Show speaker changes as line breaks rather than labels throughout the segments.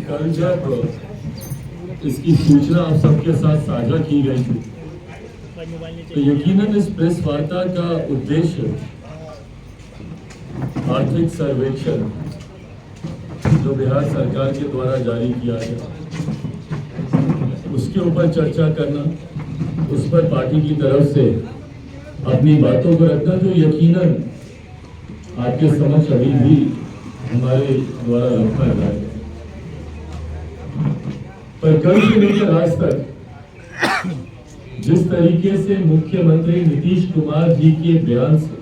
कल जब इसकी सूचना आप सबके साथ साझा की गई थी तो यकीनन इस प्रेस वार्ता का उद्देश्य आर्थिक सर्वेक्षण जो बिहार सरकार के द्वारा जारी किया गया उसके ऊपर चर्चा करना, उस पर पार्टी की तरफ से अपनी बातों को रखना जो यकीनन आपके समक्ष अभी भी हमारे द्वारा रखा जाएगा। पर कल से लेकर आज तक जिस तरीके से मुख्यमंत्री नीतीश कुमार जी के बयान से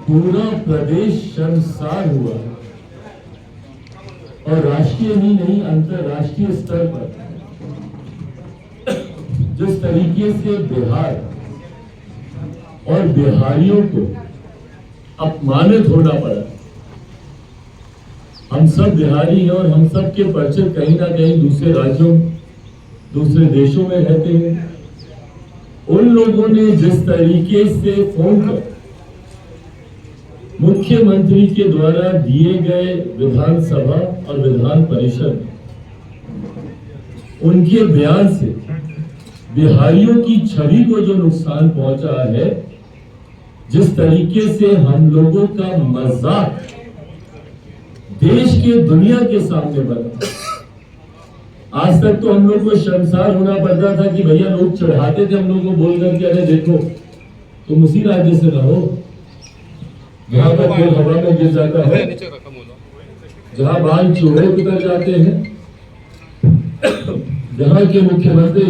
पूरा प्रदेश शर्मसार हुआ और राष्ट्रीय ही नहीं अंतरराष्ट्रीय स्तर पर जिस तरीके से बिहार और बिहारियों को अपमानित होना पड़ा। हम सब बिहारी हैं और हम सब के परिचय कहीं ना कहीं दूसरे राज्यों, दूसरे देशों में रहते हैं। उन लोगों ने जिस तरीके से फोन कर मुख्यमंत्री के द्वारा दिए गए विधानसभा और विधान परिषद उनके बयान से बिहारियों की छवि को जो नुकसान पहुंचा है, जिस तरीके से हम लोगों का मजाक देश के दुनिया के सामने बना। आज तक तो हम लोग को शर्मसार होना पड़ता था कि भैया लोग चढ़ाते थे हम लोग को बोल करके, अरे देखो तुम उसी राज्य से रहो जहां पर कोई हवा में गिर जाता है, जहां बाल चूहे उतर जाते हैं, जहां के मुख्यमंत्री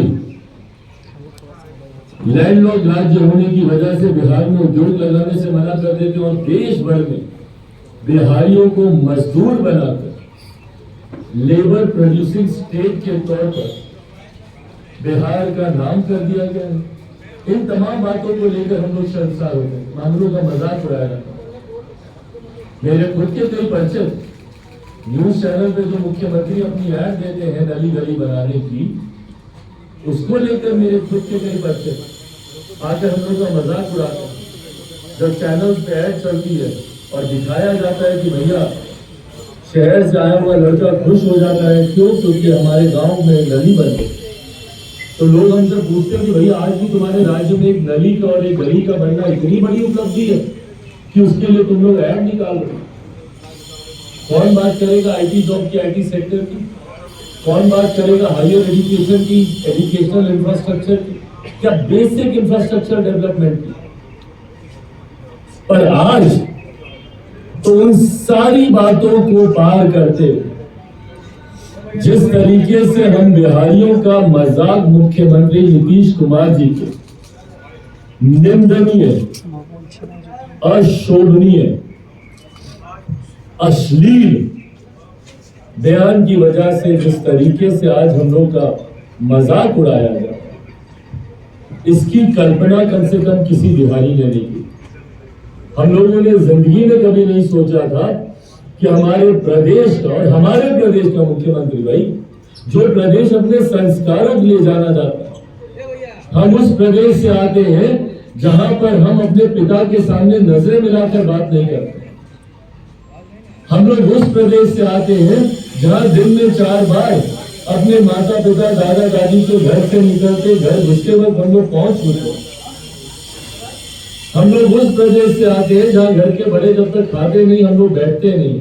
लैंडलॉर्ड राज्य होने की वजह से बिहार में उद्योग लगाने से मना कर देते और देश भर में बिहारियों को मजदूर बनाकर लेबर प्रोड्यूसिंग स्टेट के तौर पर बिहार का नाम कर दिया गया है। इन तमाम बातों को लेकर हम लोग शर्मसार होते हैं, मामलों का मजाक उड़ाया जाता है। मेरे खुद के कई परिचय न्यूज चैनल पे जो मुख्यमंत्री अपनी ऐड देते हैं नली गली बनाने की, उसको लेकर मेरे खुद के कई परिचय आकर हम लोग का मजाक उड़ाते हैं। जब चैनल पे ऐड चलती है और दिखाया जाता है कि भैया शहर से आया हुआ लड़का खुश हो जाता है, क्यों? क्योंकि हमारे गांव में नली बन गई। तो लोग हमसे पूछते हैं कि भैया आज भी तुम्हारे राज्य में एक नली का और एक गली का बनना इतनी बड़ी उपलब्धि है कि उसके लिए तुम लोग ऐड निकाल रहे हो। कौन बात करेगा आईटी जॉब की, आईटी सेक्टर की? कौन बात करेगा हायर एजुकेशन की, एजुकेशनल इंफ्रास्ट्रक्चर की, क्या बेसिक इंफ्रास्ट्रक्चर डेवलपमेंट की? पर आज तो उन सारी बातों को पार करते हुए जिस तरीके से हम बिहारियों का मजाक मुख्यमंत्री नीतीश कुमार जी के निंदनीय, अशोभनीय, अश्लील बयान की वजह से जिस तरीके से आज हम लोग का मजाक उड़ाया गया, इसकी कल्पना कम से कम किसी बिहारी ने नहीं की। हम लोगों ने जिंदगी में कभी नहीं सोचा था कि हमारे प्रदेश का और हमारे प्रदेश का मुख्यमंत्री भाई, जो प्रदेश अपने संस्कारों के लिए जाना जाता है, हम उस प्रदेश से आते हैं जहां पर हम अपने पिता के सामने नजरें मिलाकर बात नहीं करते। हम लोग उस प्रदेश से आते हैं जहां दिन में 4 बार अपने माता पिता दादा दादी के घर से निकलते घर घुसते वक्त हम लोग पहुंच चुके। हम लोग उस प्रदेश से आते हैं जहां घर के बड़े जब तक खाते नहीं हम लोग बैठते नहीं।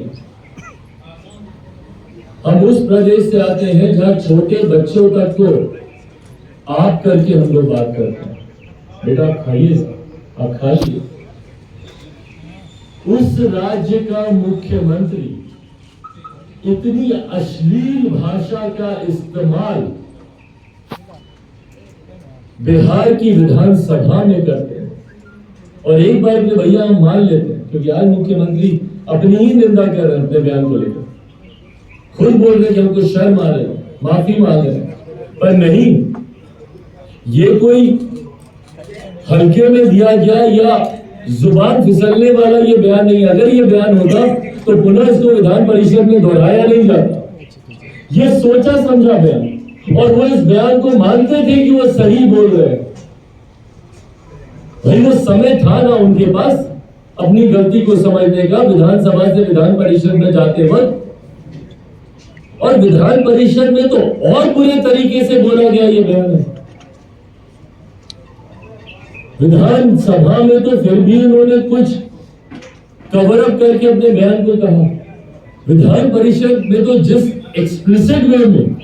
हम उस प्रदेश से आते हैं जहां छोटे बच्चों तक को आप करके हम लोग बात करते हैं, बेटा खाइए, आप खाइए। उस राज्य का मुख्यमंत्री इतनी अश्लील भाषा का इस्तेमाल बिहार की विधानसभा में करते हैं। और एक बार में भैया हम मान लेते हैं क्योंकि आज मुख्यमंत्री अपनी ही निंदा कर रहे हैं अपने बयान को लेकर, खुद बोल रहे कि हमको शर्म आ रही, माफी मांग रहे, पर नहीं, ये कोई हल्के में दिया गया या जुबान फिसलने वाला ये बयान नहीं। अगर ये बयान होता तो पुनः इसको विधान परिषद में दोहराया नहीं जाता। ये सोचा समझा बयान, और वो इस बयान को मानते थे कि वो सही बोल रहे हैं। भाई वो समय था ना उनके पास अपनी गलती को समझने का विधानसभा से विधान परिषद में जाते वक्त, और विधान परिषद में तो और बुरे तरीके से बोला गया ये बयान है। विधानसभा में तो फिर भी उन्होंने कुछ कवर अप करके अपने बयान को कहा, विधान परिषद में तो जिस एक्सप्लिसिट वे में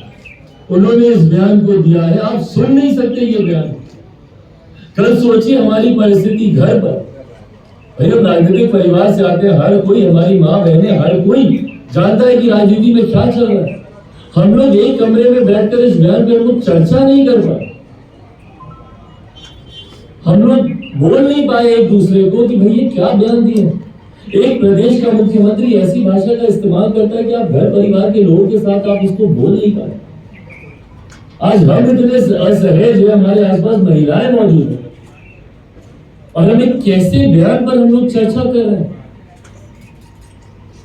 उन्होंने इस बयान को दिया है, आप सुन नहीं सकते ये बयान। कल सोचिए हमारी परिस्थिति घर पर, भाई हम राजनीतिक परिवार से आते हैं, हर कोई, हमारी माँ बहनें, हर कोई जानता है कि राजनीति में क्या चल रहा है। हम लोग एक कमरे में बैठकर इस बयान पर हम लोग चर्चा नहीं कर पाए, हम लोग बोल नहीं पाए एक दूसरे को कि भाई ये क्या बयान दिए। एक प्रदेश का मुख्यमंत्री ऐसी भाषा का इस्तेमाल करता है कि आप घर परिवार के लोगों के साथ आप इसको बोल नहीं पाए। आज हम इतने असहज है, हमारे आसपास महिलाएं मौजूद है, और हम एक कैसे बयान पर हम लोग चर्चा कर रहे हैं।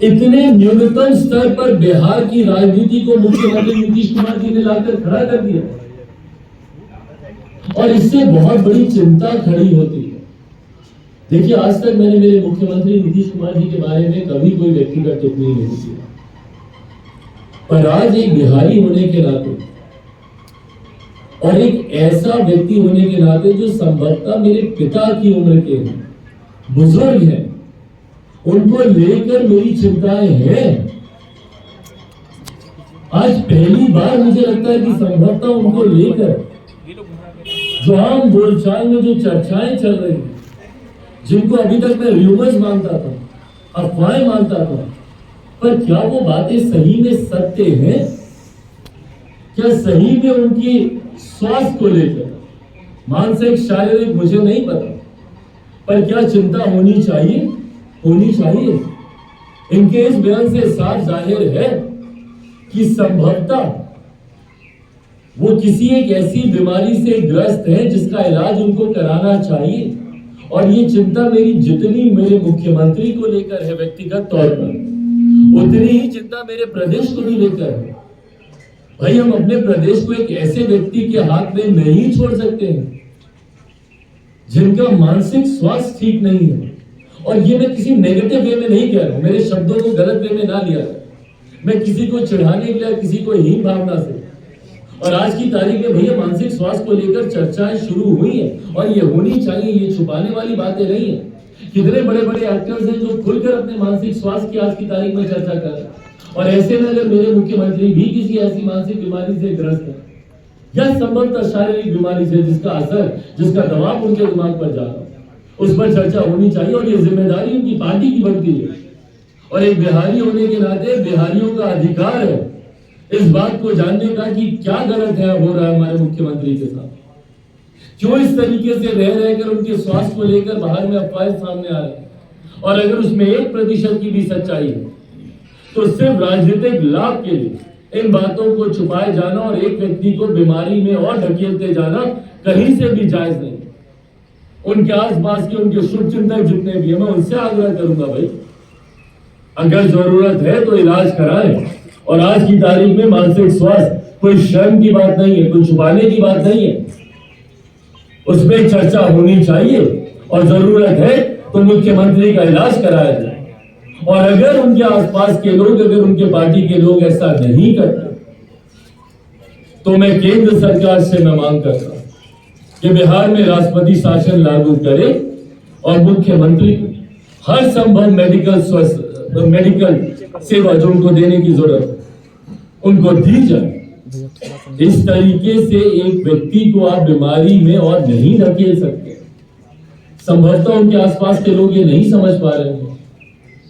इतने न्यूनतम स्तर पर बिहार की राजनीति को मुख्यमंत्री नीतीश कुमार जी ने लाकर खड़ा कर दिया, और इससे बहुत बड़ी चिंता खड़ी होती है। देखिए, आज तक मैंने मेरे मुख्यमंत्री नीतीश कुमार जी के बारे में कभी कोई व्यक्तिगत टिप्पणी नहीं की, पर आज एक बिहारी होने के नाते और एक ऐसा व्यक्ति होने के नाते जो संभवतः मेरे पिता की उम्र के हैं, बुजुर्ग हैं, उनको लेकर मेरी चिंताएं हैं। आज पहली बार मुझे लगता है कि संभवतः उनको लेकर जो आम बोलचाल में जो चर्चाएं चल रही हैं, जिनको अभी तक मैं र्यूमर्स मानता था, अफवाहें मानता था, पर क्या वो बातें सही में सत्य हैं? क्या सही में उनकी स्वास्थ्य को लेकर, मानसिक शारीरिक मुझे नहीं पता, पर क्या चिंता होनी चाहिए? होनी चाहिए। इनके इस बयान से साफ जाहिर है कि संभवतः वो किसी एक ऐसी बीमारी से ग्रस्त है जिसका इलाज उनको कराना चाहिए, और ये चिंता मेरी जितनी मेरे मुख्यमंत्री को लेकर है व्यक्तिगत तौर पर, उतनी ही चिंता मेरे प्रदेश को भी लेकर है। भाई, हम अपने प्रदेश को एक ऐसे व्यक्ति के हाथ में नहीं छोड़ सकते हैं जिनका मानसिक स्वास्थ्य ठीक नहीं है। और ये मैं किसी नेगेटिव वे में नहीं कह रहा हूं, मेरे शब्दों को गलत वे में ना लिया जाए, मैं किसी को चिढ़ाने के लिए, किसी को हीन भावना से। और आज की तारीख में भैया मानसिक स्वास्थ्य को लेकर चर्चाएं शुरू हुई हैं, और ये होनी चाहिए, ये छुपाने वाली बातें नहीं है। कितने बड़े बड़े एक्टर्स हैं जो खुलकर अपने मानसिक स्वास्थ्य की आज की तारीख में चर्चा कर रहे हैं, और ऐसे में अगर मेरे मुख्यमंत्री भी किसी ऐसी मानसिक बीमारी से ग्रस्त है या संभवतः शारीरिक बीमारी से जिसका असर, जिसका दबाव उनके दिमाग पर जा रहा है, उस पर चर्चा होनी चाहिए। और ये जिम्मेदारी उनकी पार्टी की बनती है, और एक बिहारी होने के नाते बिहारियों का अधिकार है इस बात को जानने का कि क्या गलत है हो रहा है हमारे मुख्यमंत्री के साथ, क्यों इस तरीके से रह रहकर उनके स्वास्थ्य को लेकर बाहर में अफवाहें सामने आ रही है। और अगर उसमें 1% की भी सच्चाई है तो सिर्फ राजनीतिक लाभ के लिए इन बातों को छुपाए जाना और एक व्यक्ति को बीमारी में और ढकेलते जाना कहीं से भी जायज नहीं। उनके आसपास के उनके शुभचिंतक जितने भी हैं, मैं उनसे आग्रह करूंगा, भाई अगर जरूरत है तो इलाज कराएं। और आज की तारीख में मानसिक स्वास्थ्य कोई शर्म की बात नहीं है, कोई छुपाने की बात नहीं है, उसमें चर्चा होनी चाहिए, और जरूरत है तो मुख्यमंत्री का इलाज कराया जाए। और अगर उनके आसपास के लोग, अगर उनके पार्टी के लोग ऐसा नहीं करते, तो मैं केंद्र सरकार से मैं मांग करता हूं कि बिहार में राष्ट्रपति शासन लागू करे और मुख्यमंत्री को हर संभव मेडिकल सेवा जो उनको देने की जरूरत उनको दी जाए। इस तरीके से एक व्यक्ति को आप बीमारी में और नहीं धकेल सकते। संभवतः उनके आसपास के लोग ये नहीं समझ पा रहे हैं,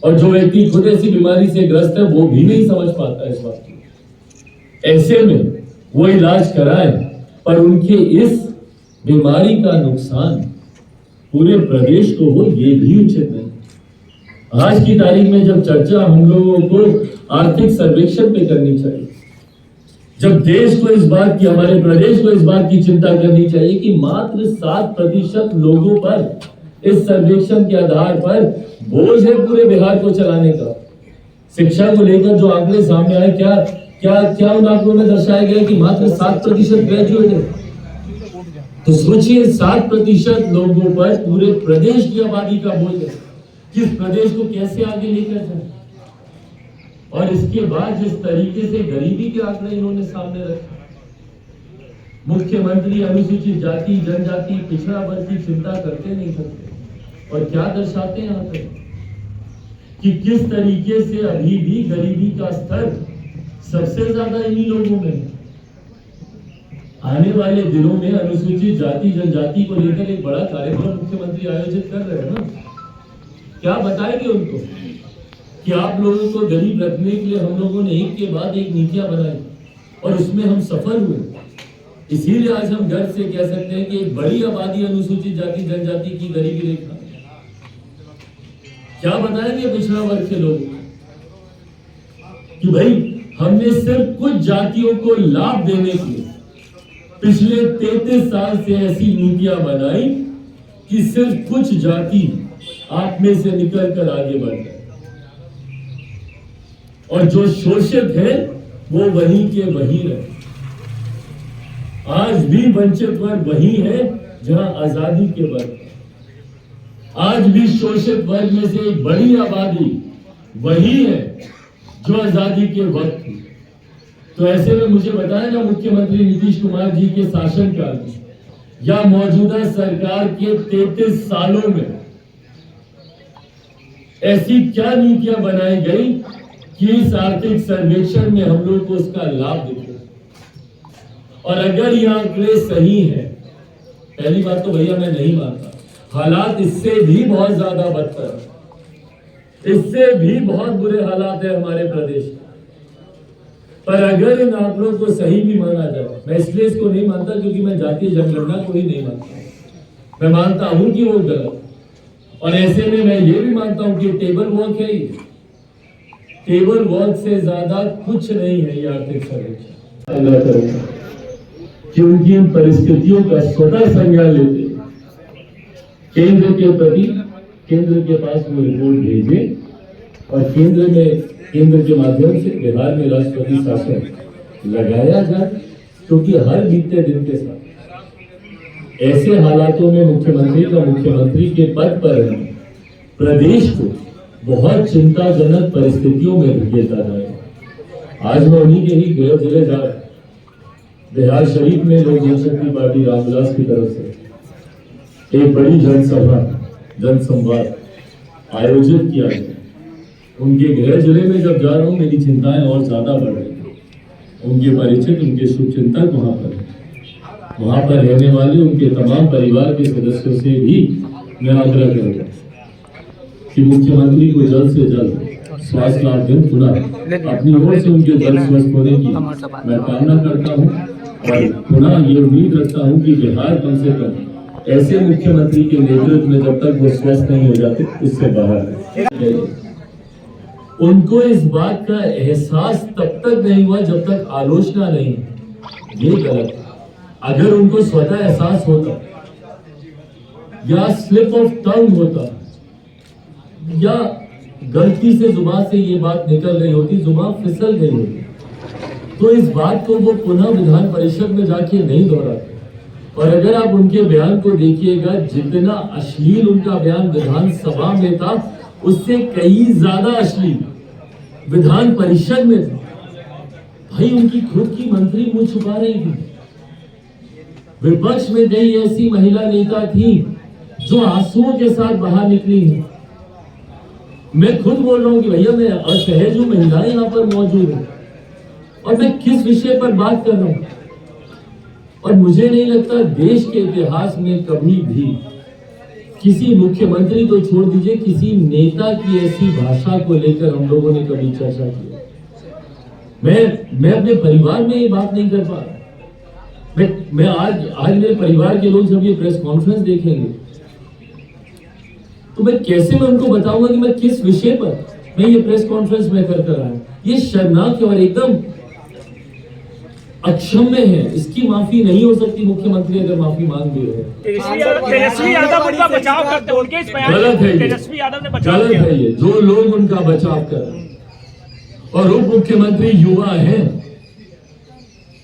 और जो व्यक्ति खुद ऐसी बीमारी से ग्रस्त है वो भी नहीं समझ पाता इस बात को। ऐसे में वो इलाज कराए, पर उनके इस बीमारी का नुकसान पूरे प्रदेश को हो, ये भी उचित नहीं। आज की तारीख में जब चर्चा हम लोगों को आर्थिक सर्वेक्षण पे करनी चाहिए, जब देश को इस बात की, हमारे प्रदेश को इस बात की चिंता करनी चाहिए कि मात्र 7% लोगों पर इस सर्वेक्षण के आधार पर बोझ है पूरे बिहार को चलाने का। शिक्षा को लेकर जो आंकड़े सामने आए, क्या उन आंकड़ों में दर्शाया गया कि मात्र 7% ग्रेजुएट है। तो सोचिए 7% लोगों पर पूरे प्रदेश की आबादी का बोझ है। कि इस प्रदेश को कैसे आगे लेकर जाए। और इसके बाद जिस तरीके से गरीबी के आंकड़े इन्होंने सामने रखे, मुख्यमंत्री अनुसूचित जाति जनजाति पिछड़ा वर्ग की चिंता करते नहीं करते, और क्या दर्शाते हैं यहाँ पे कि किस तरीके से अभी भी गरीबी का स्तर सबसे ज्यादा इन्हीं लोगों में है। आने वाले दिनों में अनुसूचित जाति जनजाति को लेकर एक बड़ा कार्यक्रम मुख्यमंत्री आयोजित कर रहे हैं ना, क्या बताएंगे उनको कि आप लोगों को गरीब रखने के लिए हम लोगों ने एक के बाद एक नीतियां बनाई और उसमें हम सफल हुए। इसीलिए आज हम गर्व से कह सकते हैं कि एक बड़ी आबादी अनुसूचित जाति जनजाति की गरीबी रेखा। क्या बताएंगे पिछड़ा वर्ग के लोग कि भाई हमने सिर्फ कुछ जातियों को लाभ देने के लिए पिछले 33 साल से ऐसी नीतियां बनाई कि सिर्फ कुछ जाति आप में से निकल कर आगे बढ़ गए, और जो शोषित है वो वहीं के वहीं रहे। आज भी वंचित वर्ग वही है जहां आजादी के वर्ग, आज भी शोषित वर्ग में से एक बड़ी आबादी वही है जो आजादी के वक्त थी। तो ऐसे में मुझे बताया ना, मुख्यमंत्री नीतीश कुमार जी के शासनकाल में या मौजूदा सरकार के 33 सालों में ऐसी क्या नीतियां बनाई गई कि इस आर्थिक सर्वेक्षण में हम लोग को उसका लाभ दिखे। और अगर ये आंकड़े सही है, पहली बात तो भैया मैं नहीं मानता, हालात इससे भी बहुत ज्यादा बदतर, इससे भी बहुत बुरे हालात है हमारे प्रदेश में। पर अगर इन आंकड़ों को सही भी माना जाए, मैं इसलिए इसको नहीं मानता क्योंकि मैं जातीय जनगणना को ही नहीं मानता, मैं मानता हूं कि वो गलत। और ऐसे में मैं ये भी मानता हूं कि टेबल वॉक है, टेबल वॉक से ज्यादा कुछ नहीं है ये आर्थिक सर्वेक्षण। अल्लाह करूंगा कि उनकी इन परिस्थितियों का स्वतः संज्ञान लेते केंद्र के प्रति, केंद्र के पास वो रिपोर्ट भेजे और केंद्र के माध्यम से बिहार में राष्ट्रपति शासन लगाया जाए, क्योंकि हर बीतते दिन के साथ ऐसे हालातों में मुख्यमंत्री के पद पर रहना प्रदेश को बहुत चिंताजनक परिस्थितियों में धकेलता जाएगा। आज मैं उन्हीं के ही गृह जिले जा रहा हूं। बिहार शरीफ में लोक जनशक्ति पार्टी रामविलास की तरफ से एक बड़ी जनसभा जनसंवाद आयोजित किया गया। उनके गृह जिले में जब जा रहा हूँ मेरी चिंताएं और ज्यादा बढ़ रही हैं। उनके परिचित, उनके शुभचिंतक वहां पर रहने वाले उनके तमाम परिवार के सदस्यों से भी मैं आग्रह करूंगा कि मुख्यमंत्री को जल्द से जल्द स्वास्थ्य लाभ दिन पुनः अपनी ओर से उनके जल्द स्वस्थ होने की मैं कामना करता हूं, और पुनः ये उम्मीद रखता हूं कि बिहार कम से कम ऐसे मुख्यमंत्री के नेतृत्व में जब तक वो स्वस्थ नहीं हो जाते इससे बाहर है। उनको इस बात का एहसास तब तक नहीं हुआ जब तक आलोचना नहीं, ये गलत। अगर उनको स्वतः एहसास होता या स्लिप ऑफ टंग होता या गलती से जुबान से ये बात निकल गई होती, जुबान फिसल गई होती, तो इस बात को वो पुनः विधान परिषद में जाके नहीं दोहराते। और अगर आप उनके बयान को देखिएगा, जितना अश्लील उनका बयान विधानसभा में था उससे कई ज्यादा अश्लील विधान परिषद में था। भाई उनकी खुद की मंत्री मुंह छुपा रही थी, विपक्ष में गई ऐसी महिला नेता थी जो आंसुओं के साथ बाहर निकली है। मैं खुद बोल रहा हूं कि भैया मैं असहज हूं, महिलाएं यहां पर मौजूद है और मैं किस विषय पर बात कर रहा हूं। और मुझे नहीं लगता देश के इतिहास में कभी भी किसी मुख्यमंत्री तो छोड़ दीजिए, किसी नेता की ऐसी भाषा को लेकर हम लोगों ने कभी चर्चा की। मैं अपने परिवार में ये बात नहीं कर पा रहा। मैं आज मेरे परिवार के लोग जब ये प्रेस कॉन्फ्रेंस देखेंगे तो मैं कैसे मैं उनको बताऊंगा कि मैं किस विषय पर मैं ये प्रेस कॉन्फ्रेंस में कर आया। ये शर्मनाक और एकदम अक्षम्य है, इसकी माफी नहीं हो सकती। मुख्यमंत्री अगर माफी मांग भी है,
तेजस्वी यादव उनका बचाव करते हैं, उनके इस बयान
गलत है।
तेजस्वी यादव ने बचाव
गलत है ये, जो लोग उनका बचाव कर रहे हैं और उप मुख्यमंत्री युवा हैं,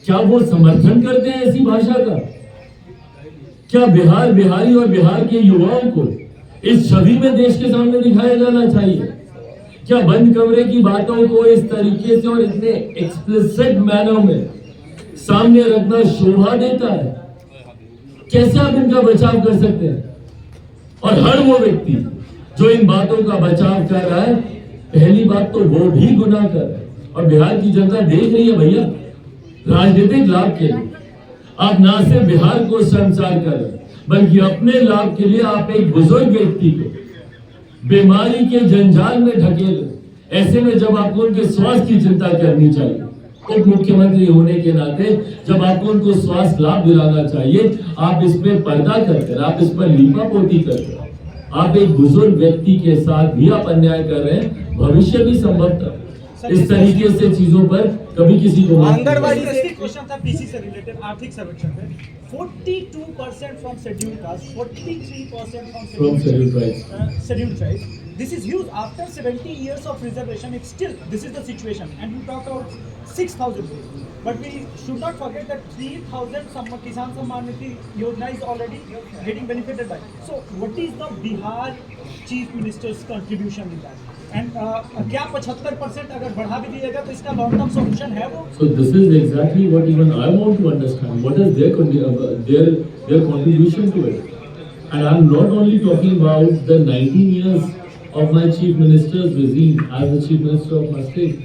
क्या वो समर्थन करते हैं ऐसी भाषा का? क्या बिहारी और बिहार के युवाओं को इस छवि में देश के सामने दिखाया जाना चाहिए। क्या बंद कमरे की बातों को इस तरीके से और इतने एक्सप्लिसिट मैनर में सामने रखना शोभा देता है? कैसे आप इनका बचाव कर सकते हैं? और हर वो व्यक्ति जो इन बातों का बचाव कर रहा है, पहली बात तो वो भी गुनाह कर रहा है। और बिहार की जनता देख रही है भैया, राजनीतिक लाभ के लिए आप ना सिर्फ बिहार को शर्मसार कर रहे हैं, बल्कि अपने लाभ के लिए आप एक बुजुर्ग व्यक्ति को बीमारी के जंजाल में ढकेल। ऐसे में जब आपको उनके स्वास्थ्य की चिंता करनी चाहिए, उप मुख्यमंत्री होने के नाते जब आपको उनको स्वास्थ्य लाभ दिलाना चाहिए, आप इस पे पर्दा कर, आप इस पर लीपापोती कर, आप एक बुजुर्ग व्यक्ति के साथ भी आप अन्याय कर रहे हैं। भविष्य भी संभवतः इस तरीके से चीजों पर कभी किसी को
आंगनबाड़ी क्वेश्चन था पीसी से रिलेटेड आर्थिक सर्वेक्षण पे 42% from scheduled caste, 43% from scheduled tribes. This is huge. After 70 years of reservation, it's still this is the situation. And you talk about 6,000. But we should not forget that 3,000 Kisan Samman Nidhi Yojana is already getting benefited by. So what is the Bihar Chief Minister's contribution in that? And क्या 75% अगर बढ़ा भी दिएगा तो इसका long term solution है वो?
So this is exactly what even I want to understand. What is their contribution to it? And I'm not only talking about the 19 years of my chief minister's regime as the chief minister of my state.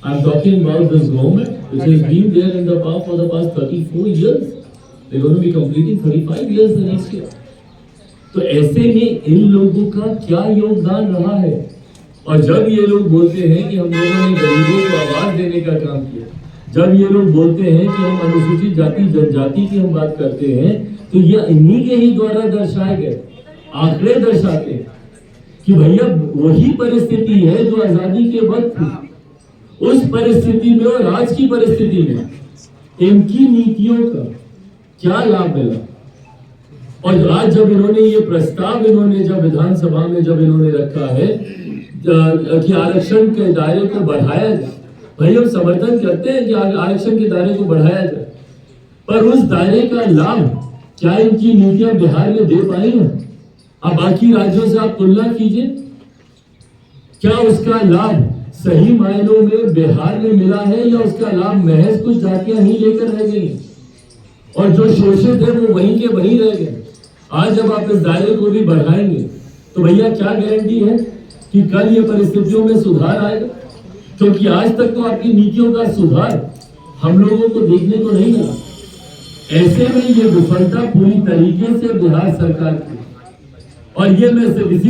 I'm talking about this government which has been there in the power for the past 34 years. They're going to be completing 35 years the next year. तो ऐसे में इन लोगों का क्या योगदान रहा है? और जब ये लोग बोलते हैं कि हम लोगों ने गरीबों को आवाज देने का काम किया, जब ये लोग बोलते हैं कि हम अनुसूचित जाति जनजाति की हम बात करते हैं, तो ये इन्हीं के ही द्वारा दर्शाए गए आंकड़े दर्शाते हैं कि भैया वही परिस्थिति है जो आजादी के वक्त थी। उस परिस्थिति में और आज की परिस्थिति में इनकी नीतियों का क्या लाभ मिला? और आज जब इन्होंने ये प्रस्ताव जब विधानसभा में जब इन्होंने रखा है कि आरक्षण के दायरे को बढ़ाया जाए, भाई हम समर्थन करते हैं कि आरक्षण के दायरे को बढ़ाया जाए, पर उस दायरे का लाभ क्या इनकी नीतियां बिहार में दे पाई हैं? अब बाकी राज्यों से आप तुलना कीजिए, क्या उसका लाभ सही मायनों में बिहार में मिला है या उसका लाभ महज कुछ जातियां ही लेकर रह गई और जो शोषित है वो वहीं के वहीं रह गए? आज जब आप इस दायरे को भी बढ़ाएंगे तो भैया क्या गारंटी है कि कल ये परिस्थितियों में सुधार आएगा? क्योंकि आज तक तो आपकी नीतियों का सुधार हम लोगों को देखने को नहीं मिला। ऐसे में ये विफलता पूरी तरीके से बिहार सरकार की, और ये मैं सिर्फ इसी